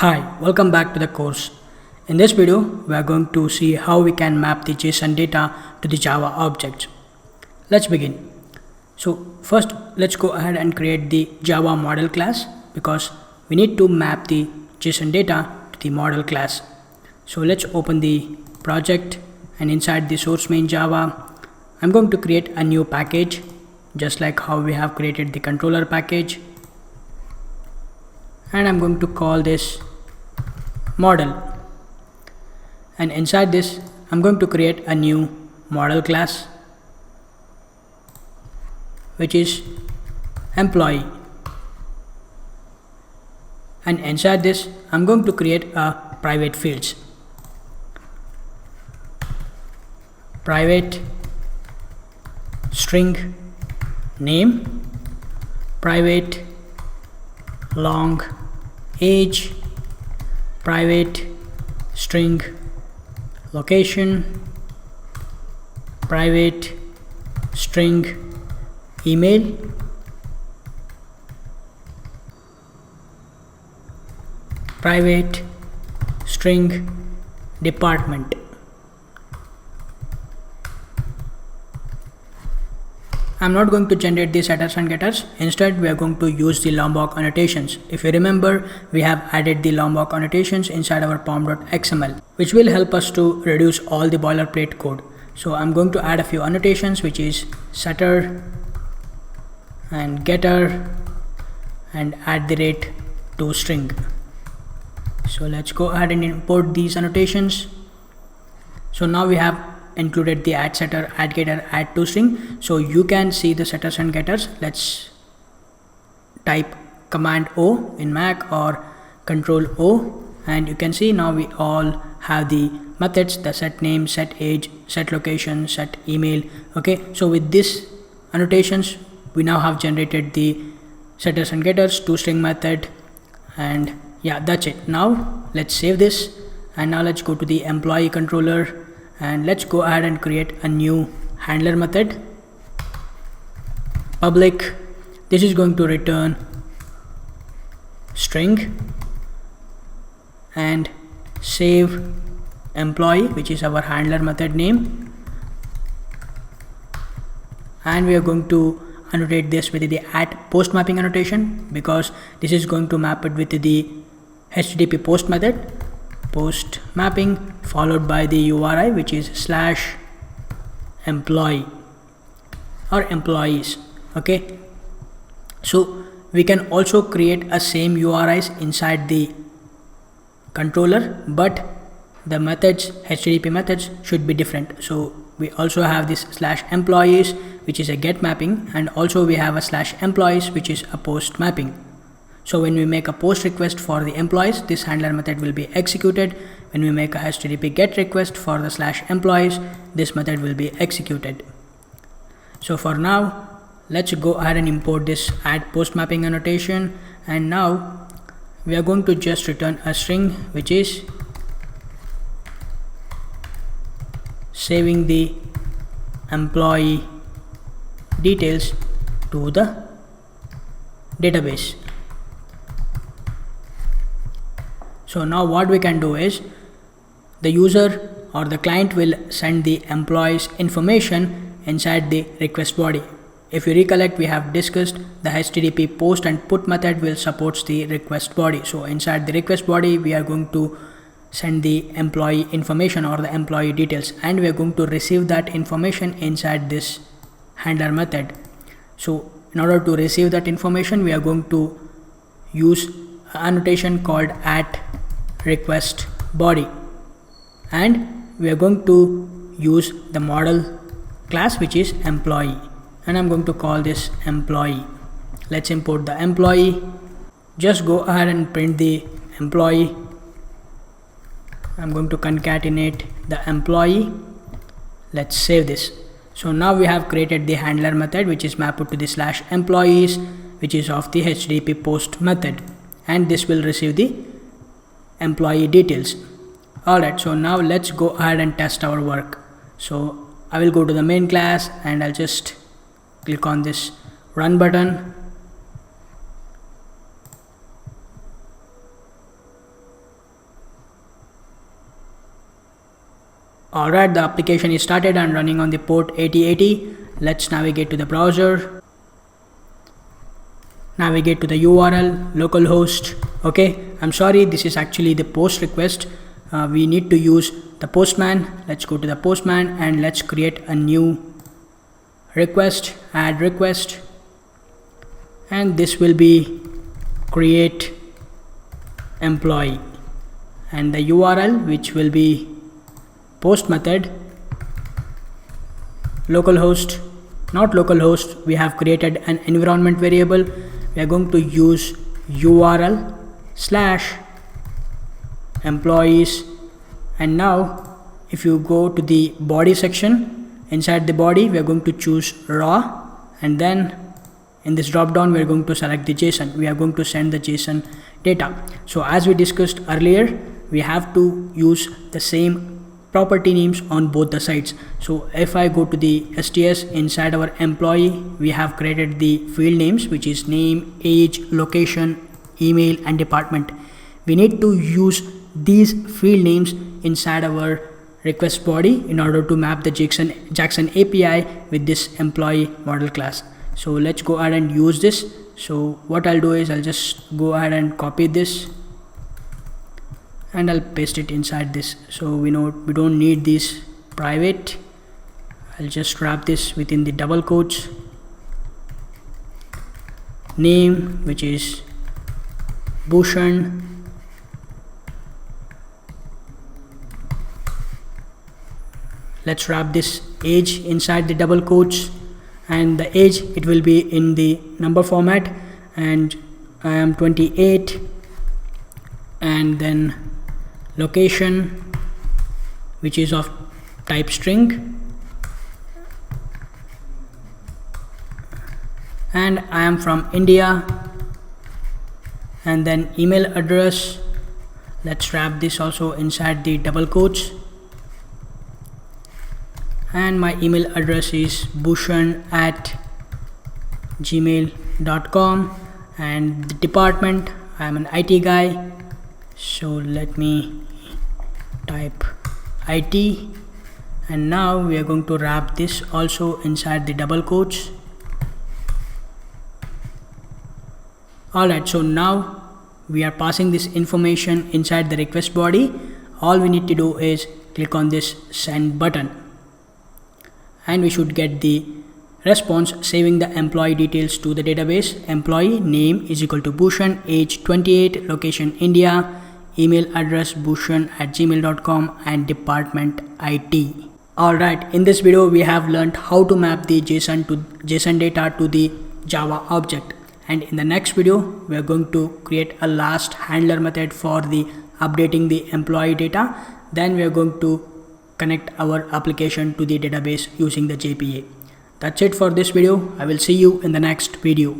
Hi, welcome back to the course. In this video, we are going to see how we can map the JSON data to the Java objects. Let's begin. So first, let's go ahead and create the Java model class because we need to map the JSON data to the model class. So let's open the project, and inside the source main Java, I'm going to create a new package just like how we have created the controller package. And I'm going to call this model, and inside this I'm going to create a new model class which is employee, and inside this I'm going to create a private fields, private string name, private long age, private string location, private string email, private string department. I'm not going to generate the setters and getters. Instead, we are going to use the Lombok annotations. If you remember, we have added the Lombok annotations inside our pom.xml, which will help us to reduce all the boilerplate code. So I'm going to add a few annotations, which is setter and getter and @toString. So let's go ahead and import these annotations. So now we have included the @setter, @getter, @toString. So you can see the setters and getters. Let's type Command O in Mac or Control O, and you can see now we all have the methods: the set name, set age, set location, set email. Okay, so with this annotations we now have generated the setters and getters, toString method, and yeah, that's it. Now let's save this, and now let's go to the employee controller, and let's go ahead and create a new handler method, public. This is going to return string, and save employee, which is our handler method name, and we are going to annotate this with the @post mapping annotation because this is going to map it with the HTTP post method, post mapping followed by the URI, which is /employee or employees. Okay, so we can also create a same URIs inside the controller, but the methods, HTTP methods, should be different. So we also have this /employees, which is a get mapping, and also we have a /employees, which is a post mapping. So when we make a post request for the employees, this handler method will be executed. When we make a HTTP get request for the /employees, this method will be executed. So for now, let's go ahead and import this @post mapping annotation, and now we are going to just return a string, which is saving the employee details to the database. So now what we can do is the user or the client will send the employee's information inside the request body. If you recollect, we have discussed the HTTP post and put method will support the request body. So inside the request body, we are going to send the employee information or the employee details, and we are going to receive that information inside this handler method. So in order to receive that information, we are going to use annotation called @request_body, and we are going to use the model class, which is employee, and I'm going to call this employee. Let's import the employee. Just go ahead and print the employee. I'm going to concatenate the employee. Let's save this. So now we have created the handler method, which is mapped to the /employees, which is of the HTTP post method, and this will receive the employee details. Alright, so now let's go ahead and test our work. So I will go to the main class, and I'll just click on this run button, Alright, the application is started and running on the port 8080. Let's navigate to the browser. Navigate to the URL, localhost. Okay, I'm sorry, this is actually the post request. We need to use the postman. Let's go to the postman and let's create a new request, add request, and this will be create employee, and the URL which will be post method localhost, not localhost. We have created an environment variable. We are going to use URL / employees, and now if you go to the body section, inside the body we are going to choose raw, and then in this drop down we are going to select the JSON. We are going to send the JSON data. So as we discussed earlier, we have to use the same property names on both the sides. So if I go to the STS, inside our employee we have created the field names, which is name, age, location, email and department. We need to use these field names inside our request body in order to map the Jackson API with this employee model class. So let's go ahead and use this. So what I'll do is I'll just go ahead and copy this and I'll paste it inside this. So we don't need this private. I'll just wrap this within the double quotes. Name, which is Bhushan. Let's wrap this age inside the double quotes, and the age, it will be in the number format, and I am 28, and then location, which is of type string, and I am from India, and then email address. Let's wrap this also inside the double quotes, and my email address is bhushan@gmail.com, and the department, I am an IT guy, so let me type IT, and now we are going to wrap this also inside the double quotes. Alright, so now we are passing this information inside the request body. All we need to do is click on this send button, and we should get the response saving the employee details to the database. Employee name is equal to Bhushan, age 28, location India, email address bhushan@gmail.com, and department IT. Alright, in this video we have learned how to map the JSON data to the Java object, and in the next video we are going to create a last handler method for the updating the employee data. Then we are going to connect our application to the database using the JPA. That's it for this video. I will see you in the next video.